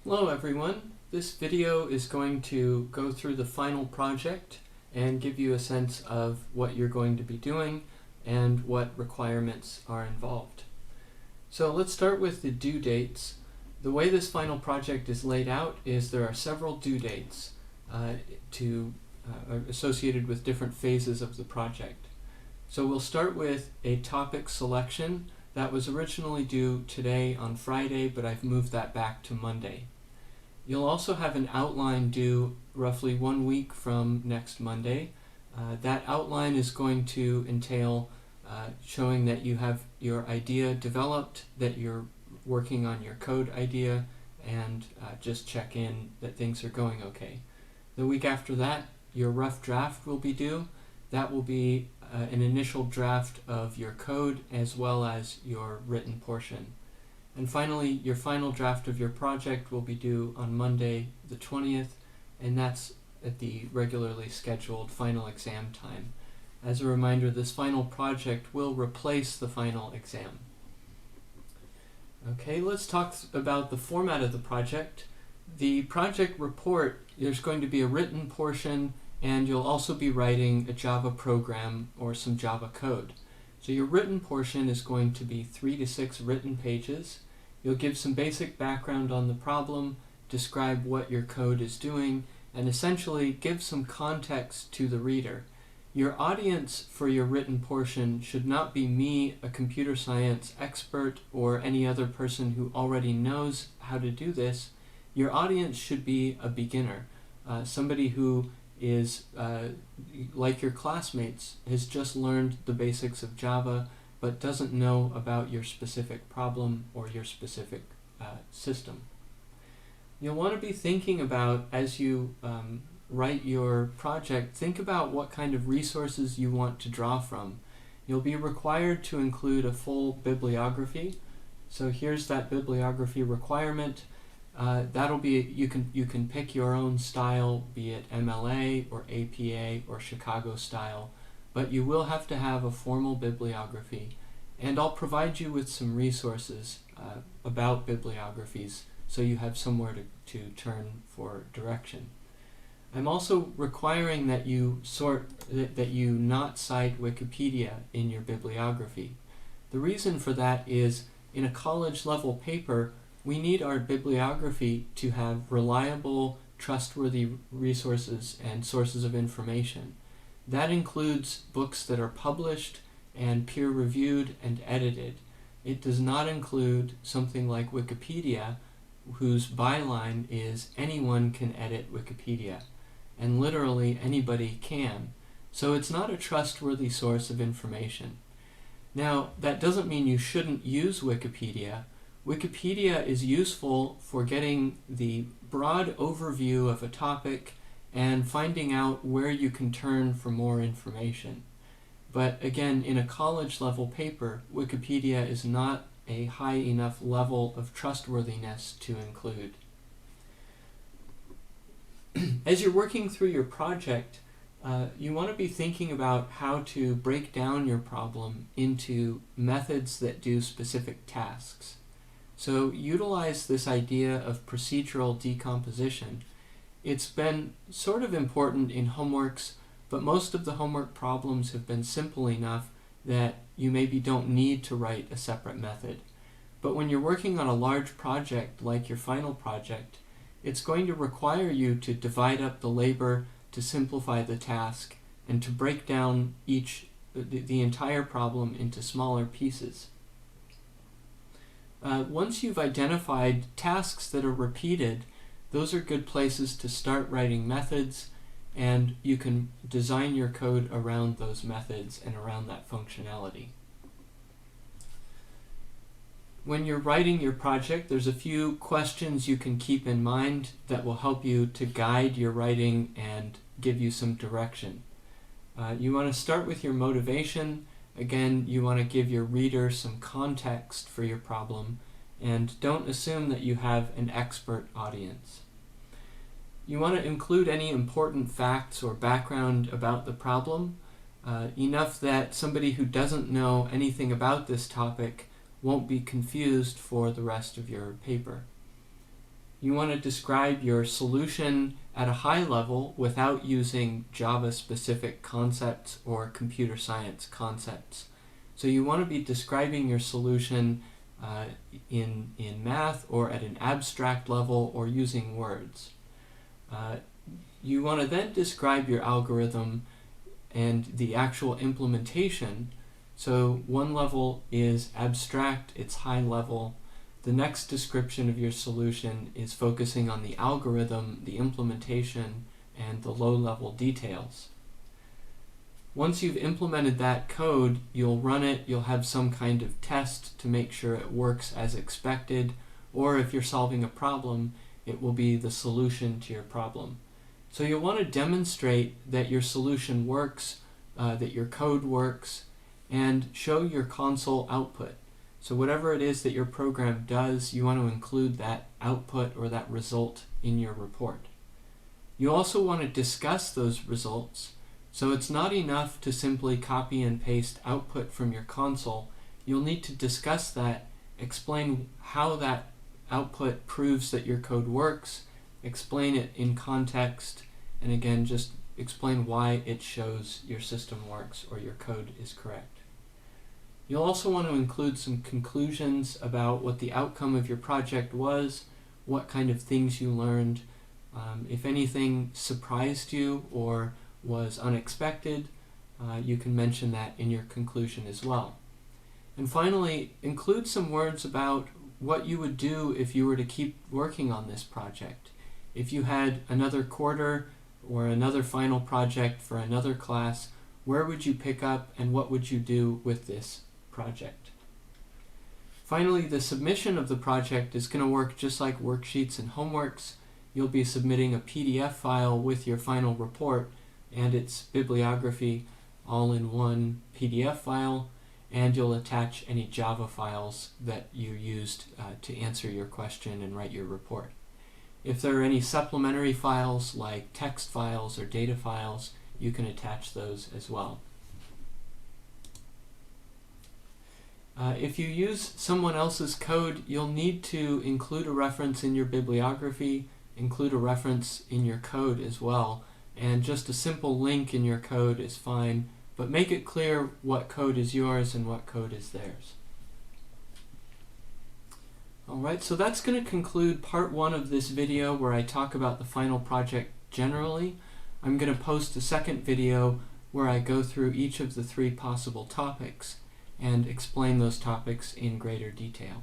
Hello everyone. This video is going to go through the final project and give you a sense of what you're going to be doing and what requirements are involved. So let's start with the due dates. The way this final project is laid out is there are several due dates associated with different phases of the project. So we'll start with a topic selection that was originally due today on Friday, but I've moved that back to Monday. You'll also have an outline due roughly 1 week from next Monday. That outline is going to entail showing that you have your idea developed, that you're working on your code idea, and just check in that things are going okay. The week after that, your rough draft will be due. That will be an initial draft of your code as well as your written portion. And finally, your final draft of your project will be due on Monday the 20th, and that's at the regularly scheduled final exam time. As a reminder, this final project will replace the final exam. Okay, let's talk about the format of the project. The project report, there's going to be a written portion, and you'll also be writing a Java program or some Java code. So your written portion is going to be 3 to 6 written pages. You'll give some basic background on the problem, describe what your code is doing, and essentially give some context to the reader. Your audience for your written portion should not be me, a computer science expert, or any other person who already knows how to do this. Your audience should be a beginner, somebody who is, like your classmates, has just learned the basics of Java, but doesn't know about your specific problem or your specific system. You'll want to be thinking about, as you write your project, think about what kind of resources you want to draw from. You'll be required to include a full bibliography. So here's that bibliography requirement. That'll be, you can pick your own style, be it MLA or APA or Chicago style, but you will have to have a formal bibliography, and I'll provide you with some resources about bibliographies so you have somewhere to turn for direction. I'm also requiring that you not cite Wikipedia in your bibliography. The reason for that is, in a college level paper, we need our bibliography to have reliable, trustworthy resources and sources of information. That includes books that are published and peer-reviewed and edited. It does not include something like Wikipedia, whose byline is anyone can edit Wikipedia, and literally anybody can. So it's not a trustworthy source of information. Now, that doesn't mean you shouldn't use Wikipedia. Wikipedia is useful for getting the broad overview of a topic and finding out where you can turn for more information. But again, in a college level paper, Wikipedia is not a high enough level of trustworthiness to include. As you're working through your project, you want to be thinking about how to break down your problem into methods that do specific tasks. So utilize this idea of procedural decomposition. It's been sort of important in homeworks, but most of the homework problems have been simple enough that you maybe don't need to write a separate method. But when you're working on a large project like your final project, it's going to require you to divide up the labor, to simplify the task, and to break down the entire problem into smaller pieces. Once you've identified tasks that are repeated, those are good places to start writing methods, and you can design your code around those methods and around that functionality. When you're writing your project, there's a few questions you can keep in mind that will help you to guide your writing and give you some direction. You want to start with your motivation. Again, you want to give your reader some context for your problem, and don't assume that you have an expert audience. You want to include any important facts or background about the problem, enough that somebody who doesn't know anything about this topic won't be confused for the rest of your paper. You want to describe your solution at a high level without using Java-specific concepts or computer science concepts. So you want to be describing your solution in math or at an abstract level or using words. You want to then describe your algorithm and the actual implementation. So one level is abstract, it's high level. The next description of your solution is focusing on the algorithm, the implementation, and the low-level details. Once you've implemented that code, you'll run it, you'll have some kind of test to make sure it works as expected, or if you're solving a problem, it will be the solution to your problem. So you'll want to demonstrate that your solution works, that your code works, and show your console output. So whatever it is that your program does, you want to include that output or that result in your report. You also want to discuss those results. So it's not enough to simply copy and paste output from your console. You'll need to discuss that, explain how that output proves that your code works, explain it in context, and again, just explain why it shows your system works or your code is correct. You'll also want to include some conclusions about what the outcome of your project was, what kind of things you learned. If anything surprised you or was unexpected, you can mention that in your conclusion as well. And finally, include some words about what you would do if you were to keep working on this project. If you had another quarter or another final project for another class, where would you pick up and what would you do with this project? Finally, the submission of the project is going to work just like worksheets and homeworks. You'll be submitting a PDF file with your final report and its bibliography all in one PDF file, and you'll attach any Java files that you used to answer your question and write your report. If there are any supplementary files like text files or data files, you can attach those as well. If you use someone else's code, you'll need to include a reference in your bibliography, include a reference in your code as well, and just a simple link in your code is fine, but make it clear what code is yours and what code is theirs. Alright, so that's going to conclude part 1 of this video where I talk about the final project generally. I'm going to post a second video where I go through each of the 3 possible topics and explain those topics in greater detail.